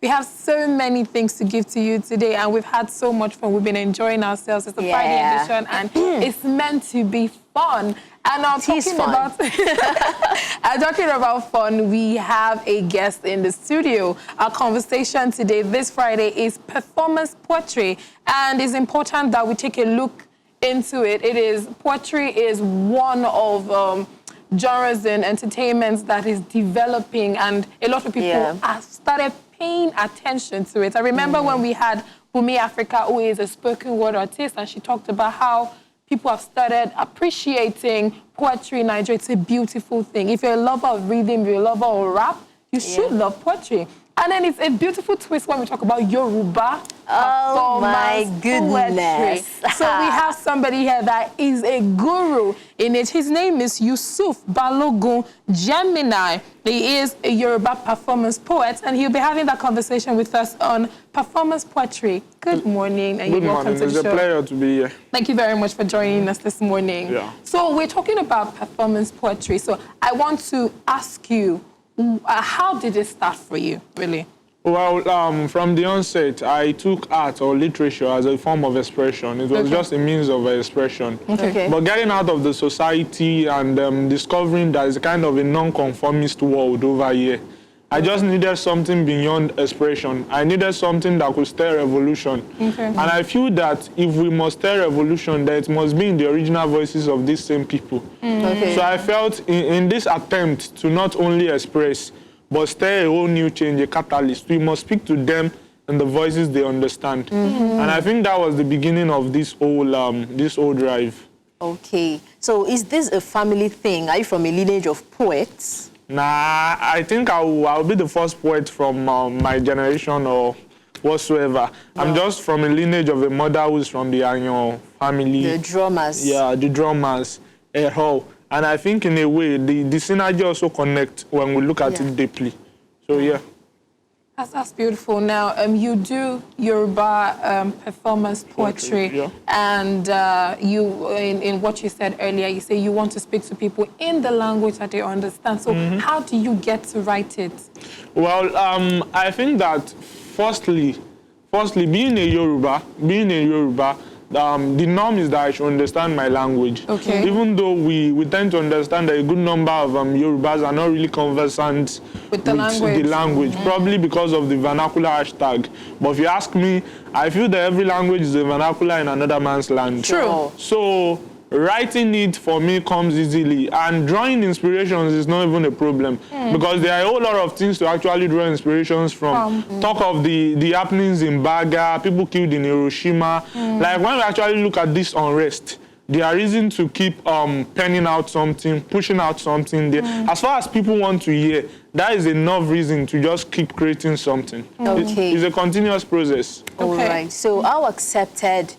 We have so many things to give to you today, and we've had so much fun. We've been enjoying ourselves. It's a Friday edition, and it's meant to be fun. And now talking about fun, we have a guest in the studio. Our conversation today, this Friday, is performance poetry, and it's important that we take a look into it. Poetry is one of genres in entertainment that is developing, and a lot of people have started paying attention to it. I remember when we had Bumi Africa, who is a spoken word artist, and she talked about how people have started appreciating poetry in Nigeria. It's a beautiful thing. If you're a lover of reading, if you're a lover of rap, you should love poetry. And then it's a beautiful twist when we talk about Yoruba. Oh my goodness. Poetry. So we have somebody here that is a guru in it. His name is Yusuf Balogun Gemini. He is a Yoruba performance poet, and he'll be having that conversation with us on performance poetry. Good morning, and you're welcome to the show. It's a pleasure to be here. Thank you very much for joining us this morning. Yeah. So we're talking about performance poetry. So I want to ask you, how did it start for you, really? Well, from the onset, I took art or literature as a form of expression. It was just a means of expression. Okay. But getting out of the society and discovering that it's kind of a non-conformist world over here, I just needed something beyond expression. I needed something that could stir revolution. And I feel that if we must stir revolution, then it must be in the original voices of these same people. So I felt in this attempt to not only express, but stir a whole new change, a catalyst, we must speak to them and the voices they understand. And I think that was the beginning of this whole drive. Okay. So is this a family thing? Are you from a lineage of poets? Nah, I think I'll be the first poet from my generation or whatsoever. I'm just from a lineage of a mother who's from the Anyo family. The drummers. Yeah, the drummers. And I think in a way, the synergy also connect when we look at it deeply. So, yeah. That's beautiful. Now, you do Yoruba performance poetry, and you, in what you said earlier, you say you want to speak to people in the language that they understand. So how do you get to write it? Well, I think that firstly, being a Yoruba, the norm is that I should understand my language. Okay. Even though we tend to understand that a good number of Yorubas are not really conversant with the language, probably because of the vernacular hashtag. But if you ask me, I feel that every language is a vernacular in another man's land. True. So writing it for me comes easily, and drawing inspirations is not even a problem because there are a whole lot of things to actually draw inspirations from. Talk of the happenings in Baga, people killed in Hiroshima. Like when we actually look at this unrest, there are reasons to keep penning out something, pushing out something. As far as people want to hear, that is enough reason to just keep creating something. Okay. It's a continuous process. All right. So how accepted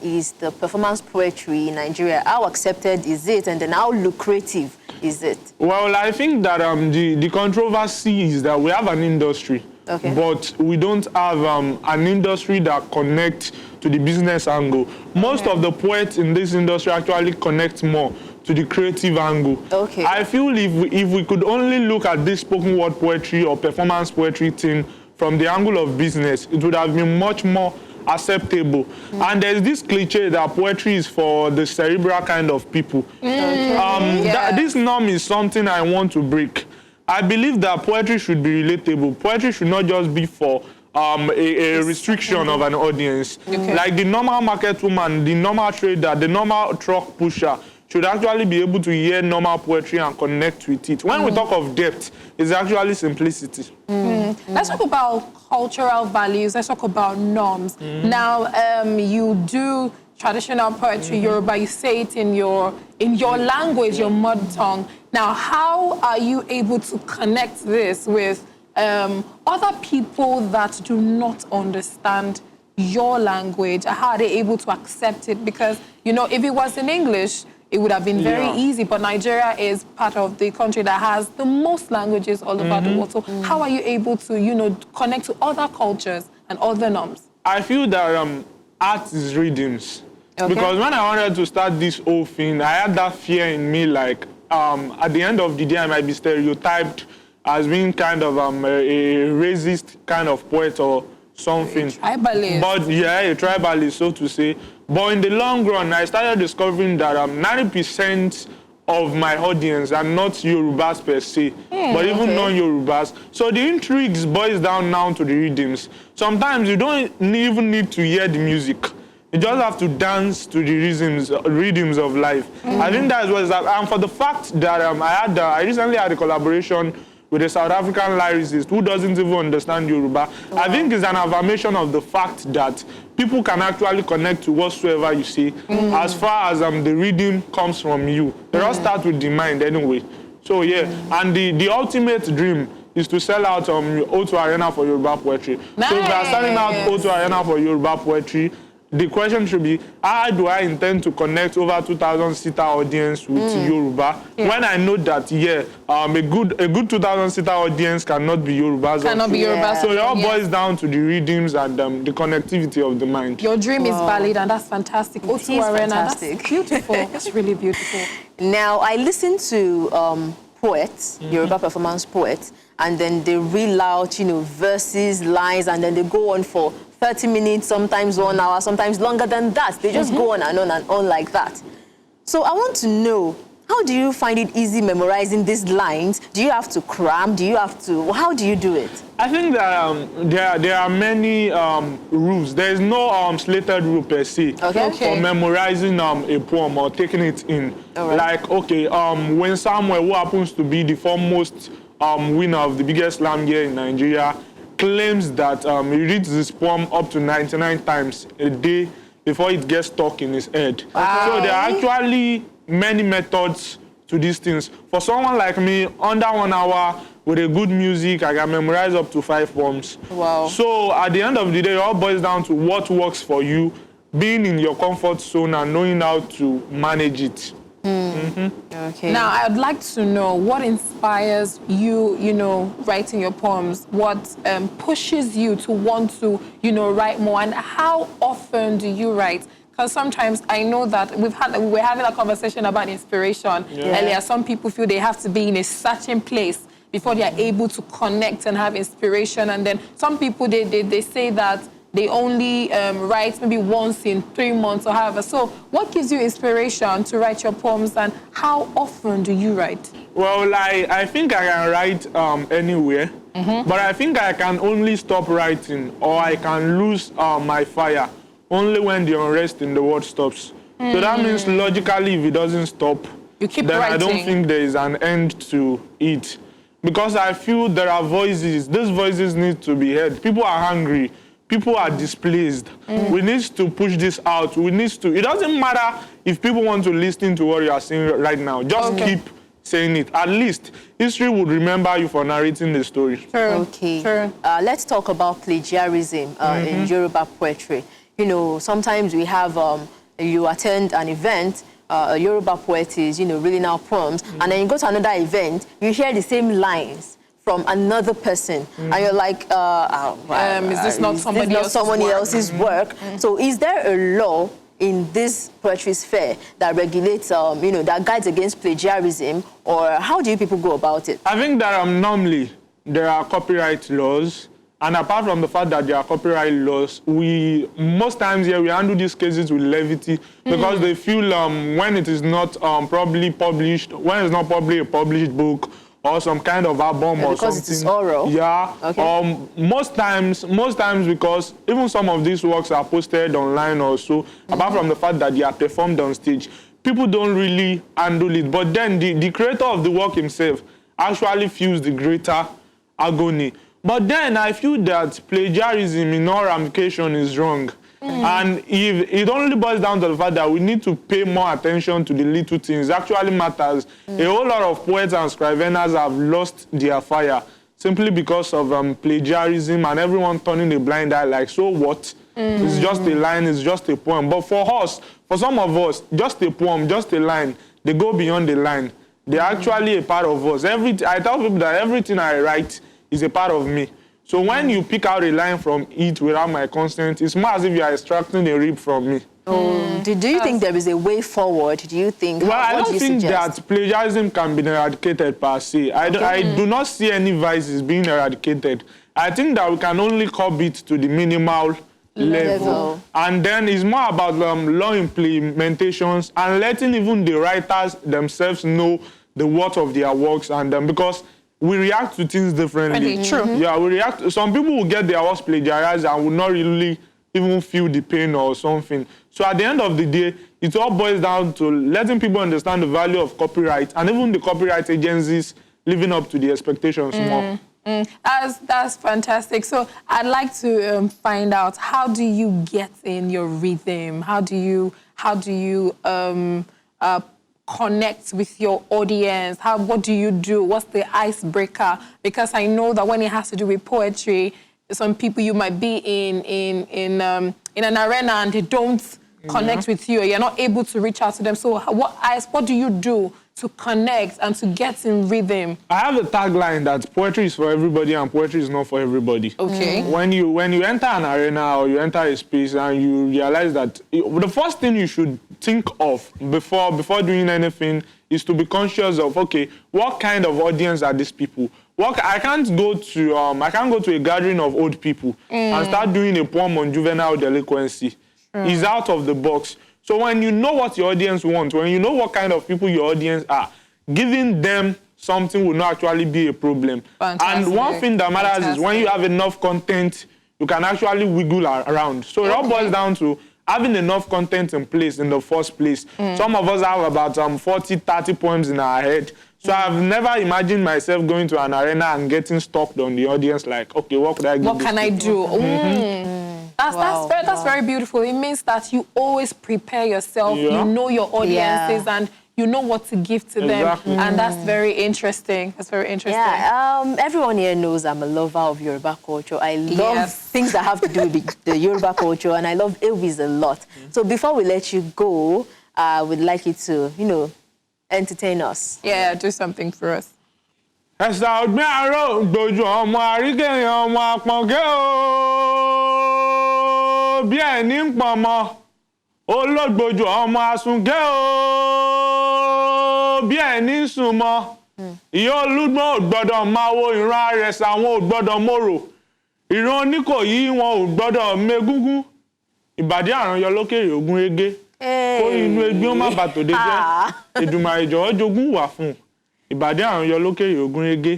is the performance poetry in Nigeria? How accepted is it, and then how lucrative is it? Well, I think that the controversy is that we have an industry, but we don't have an industry that connects to the business angle. Most of the poets in this industry actually connect more to the creative angle. I feel if we could only look at this spoken word poetry or performance poetry thing from the angle of business, it would have been much more acceptable. And there's this cliche that poetry is for the cerebral kind of people. This norm is something I want to break. I believe that poetry should be relatable. Poetry should not just be for a restriction of an audience. Like the normal market woman, the normal trader, the normal truck pusher should actually be able to hear normal poetry and connect with it. When we talk of depth, it's actually simplicity. Let's talk about cultural values. Let's talk about norms. Now, you do traditional poetry, Yoruba. You say it in your language, your mother tongue. Now, how are you able to connect this with other people that do not understand your language? How are they able to accept it? Because, you know, if it was in English, it would have been very easy, but Nigeria is part of the country that has the most languages all over the world. So how are you able to, you know, connect to other cultures and other norms? I feel that art is rhythms. Because when I wanted to start this whole thing, I had that fear in me, like, at the end of the day, I might be stereotyped as being kind of a racist kind of poet or something. Tribalist. But yeah, a tribalist, so to say. But in the long run, I started discovering that 90% of my audience are not Yorubas per se, but even non-Yorubas. So the intrigues boils down now to the rhythms. Sometimes you don't even need to hear the music. You just have to dance to the rhythms of life. I think that's what it's like. And for the fact that I recently had a collaboration with a South African lyricist who doesn't even understand Yoruba. Wow. I think it's an affirmation of the fact that people can actually connect to whatsoever you say, as far as the rhythm comes from you. They all start with the mind anyway. So yeah, and the ultimate dream is to sell out O2 Arena for Yoruba poetry. Nice. So if we are selling out O2 Arena for Yoruba poetry, the question should be, how do I intend to connect over 2,000-seater audience with Yoruba? When I know that, a good 2,000-seater audience cannot be Yorubas. Cannot be Yorubas. So it all boils down to the rhythms and the connectivity of the mind. Your dream is valid, and that's fantastic. O2 Arena, fantastic. That's beautiful. That's really beautiful. Now, I listen to poets, Yoruba performance poets, and then they reel out, verses, lines, and then they go on for 30 minutes, sometimes 1 hour, sometimes longer than that. They just go on and on and on like that. So I want to know, how do you find it easy memorizing these lines? Do you have to cram? How do you do it? I think that there are many rules. There is no slated rule per se for memorizing a poem or taking it in. Like, when Samuel, who happens to be the foremost winner of the biggest slam here in Nigeria, claims that he reads this poem up to 99 times a day before it gets stuck in his head. So there are actually many methods to these things. For someone like me, under 1 hour, with a good music, I can memorize up to 5 poems. Wow. So at the end of the day, it all boils down to what works for you, being in your comfort zone and knowing how to manage it. Okay. Now, I'd like to know what inspires you, writing your poems, what pushes you to want to, write more, and how often do you write? Because sometimes I know that we were having a conversation about inspiration earlier. Some people feel they have to be in a certain place before they are able to connect and have inspiration. And then some people, they say that they only write maybe once in 3 months or however. So what gives you inspiration to write your poems, and how often do you write? Well, I think I can write anywhere, but I think I can only stop writing, or I can lose my fire only when the unrest in the world stops. So that means logically, if it doesn't stop, you keep then writing. I don't think there is an end to it. Because I feel there are voices. These voices need to be heard. People are hungry. People are displaced. We need to push this out. It doesn't matter if people want to listen to what you are saying right now. Just keep saying it. At least history would remember you for narrating the story. True. Okay. True. Let's talk about plagiarism in Yoruba poetry. Sometimes we have, you attend an event, a Yoruba poet is, reading out poems, and then you go to another event, you hear the same lines from another person, and you're like, is this not somebody else's work? So is there a law in this poetry sphere that regulates, that guides against plagiarism, or how do you people go about it? I think that normally there are copyright laws, and apart from the fact that there are copyright laws, most times here we handle these cases with levity because they feel when it is not probably published, when it's not probably a published book, or some kind of album or because something. Because it's oral? Yeah. Okay. Most times because even some of these works are posted online also, apart from the fact that they are performed on stage, people don't really handle it. But then the creator of the work himself actually feels the greater agony. But then I feel that plagiarism in all ramification is wrong. And if it only boils down to the fact that we need to pay more attention to the little things, it actually matters. A whole lot of poets and scriveners have lost their fire simply because of plagiarism and everyone turning a blind eye like, so what? It's just a line, it's just a poem. But for us, for some of us, just a poem, just a line, they go beyond the line. They're actually a part of us. I tell people that everything I write is a part of me. So when you pick out a line from it without my consent, it's more as if you are extracting a rib from me. Do you think there is a way forward? Do you think? Well, I don't think suggest? that plagiarism can be eradicated per se. I do not see any vices being eradicated. I think that we can only curb it to the minimal level. And then it's more about law implementations and letting even the writers themselves know the worth of their works, and because we react to things differently. True. Yeah, we react. Some people will get their works plagiarized and will not really even feel the pain or something. So at the end of the day, it all boils down to letting people understand the value of copyright, and even the copyright agencies living up to the expectations more. That's fantastic. So I'd like to find out, how do you get in your rhythm? How do you connect with your audience? What do you do? What's the icebreaker? Because I know that when it has to do with poetry, some people, you might be in an arena and they don't connect with you, or you're not able to reach out to them. So what do you do to connect and to get in rhythm? I have a tagline that poetry is for everybody and poetry is not for everybody. Okay. When you enter an arena or you enter a space and you realize that the first thing you should think of before doing anything is to be conscious of, okay, what kind of audience are these people? I can't go to a gathering of old people and start doing a poem on juvenile delinquency. It's out of the box. So when you know what your audience wants, when you know what kind of people your audience are, giving them something will not actually be a problem. Fantastic. And one thing that matters is when you have enough content, you can actually wiggle around. So it all boils down to having enough content in place in the first place. Some of us have about 40, 30 poems in our head. So I've never imagined myself going to an arena and getting stuck on the audience like, okay, what could I do? What can I do? That's very beautiful. It means that you always prepare yourself. Yeah. You know your audiences and you know what to give to them. And that's very interesting. That's very interesting. Yeah, everyone here knows I'm a lover of Yoruba culture. I love things that have to do with the Yoruba culture, and I love Ewis a lot. So before we let you go, I would like you to, entertain us. Yeah, do something for us. Ẹ̀sà ọ̀gbìn àárọ̀ gbòjò ọmọ àríkèyàn ọmọ àpọ̀ngẹ́ o bí ẹni ń pọ̀nmọ́ olóògbòjò ọmọ àsùnkẹ́ o bí ẹni ń sùnmọ́ ìyá olúgbọ́n ò gbọ́dọ̀ máa wo ìran àrẹ̀sà wọn ò gbọ́dọ̀ mòrò ìran oníkòyí wọn ò gbọ́dọ̀ megúngún ìbàdí àrànyọ lókèrè ògún ege kó inú egbin ó má bàtòdé jẹ́ Èdùmàrè jọ̀wọ́ jogún wà fún un. Ìbàdí àrànyọ lókèrè ògún régé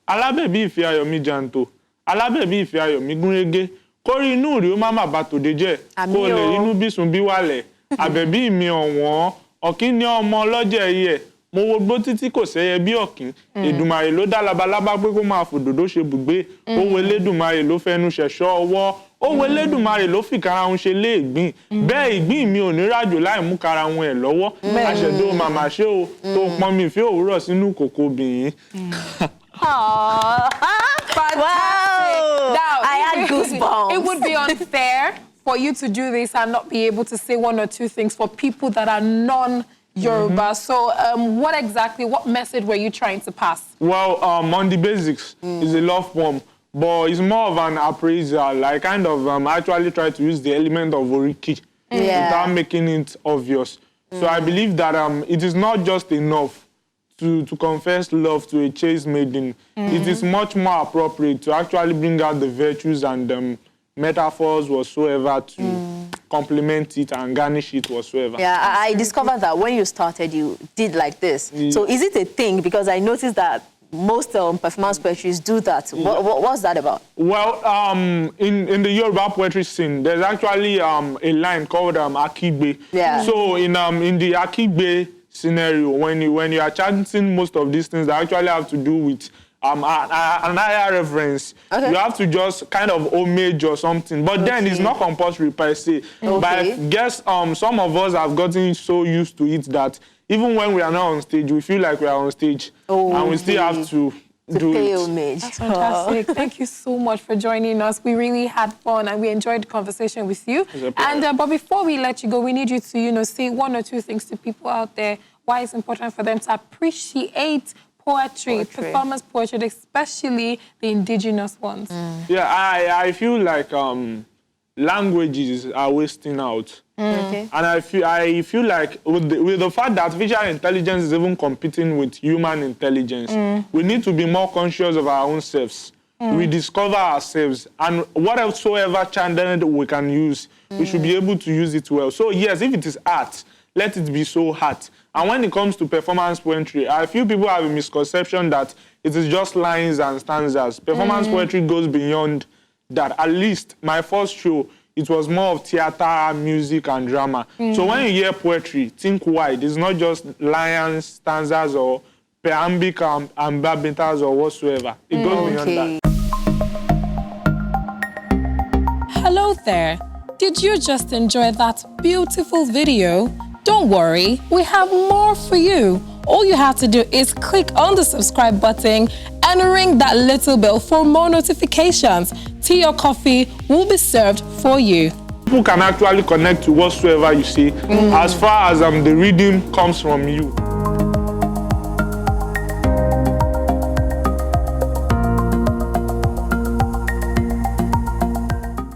alábẹ̀bí ìfẹ́ ayọ̀ mi jàǹtò alábẹ̀bí ìfẹ́ ayọ̀ mi gún régé kórí inú rí ó má bà tòde jẹ́ kó lè inú bísùn bí wàlẹ̀ àbẹ̀bí mi ọ̀wọ́n ọ̀kín ní ọmọ ọlọ́jẹ̀ ẹyẹ mo wo gbó títí kò sẹ́yẹ bí ọ̀kín Èdùmàrè ló dá labalábá pé kó máa fòdòdó ṣe bùgbé ó wo Elédùmarè ló fẹnu ṣẹ̀ṣọ́ ọwọ́ ó wo Elédùmarè ló fi karahun ṣe lé ìgbín bẹ́ẹ̀ ìgbín mi ò ní rájò láì mú karahun ẹ̀ lọ́wọ́ àṣẹ̀dó màmá ṣé o tó pọn mi ìfẹ́ òwúrọ̀ sínú kòkò obìnrin. Fantastic. Wow. Now, I had goosebumps. It would be unfair for you to do this and not be able to say one or two things for people that are non-Yoruba. So what message were you trying to pass? Well, on the basics, it's a love poem, but it's more of an appraisal. I kind of actually try to use the element of Oriki without making it obvious. So I believe that it is not just enough to confess love to a chaste maiden. It is much more appropriate to actually bring out the virtues and metaphors whatsoever to complement it and garnish it whatsoever. Yeah, I discovered that when you started, you did like this. So is it a thing? Because I noticed that most performance poetries do that. What's that about? Well, in the Yoruba poetry scene, there's actually a line called Akigbe. Yeah. So in the Akigbe scenario, when you are chanting most of these things that actually have to do with an higher reference, you have to just kind of homage or something. But then it's not compulsory per se. But I guess some of us have gotten so used to it that even when we are not on stage, we feel like we are on stage. And we still have to do pay it. homage. That's fantastic. Thank you so much for joining us. We really had fun and we enjoyed the conversation with you. And but before we let you go, we need you to, say one or two things to people out there why it's important for them to appreciate poetry, performance poetry, especially the indigenous ones? Yeah, I feel like languages are wasting out. Okay. And I feel like with the fact that artificial intelligence is even competing with human intelligence, we need to be more conscious of our own selves. We discover ourselves, and whatsoever channel we can use, we should be able to use it well. So yes, if it is art, let it be so art. And when it comes to performance poetry, I feel people have a misconception that it is just lines and stanzas. Performance poetry goes beyond that. At least my first show, it was more of theater, music, and drama. So when you hear poetry, think wide. It's not just lines, stanzas, or iambic and ambientals or whatsoever. It goes beyond that. Hello there. Did you just enjoy that beautiful video? Don't worry, we have more for you. All you have to do is click on the subscribe button and ring that little bell for more notifications. Tea or coffee will be served for you. People can actually connect to whatsoever you say, as far as the reading comes from you.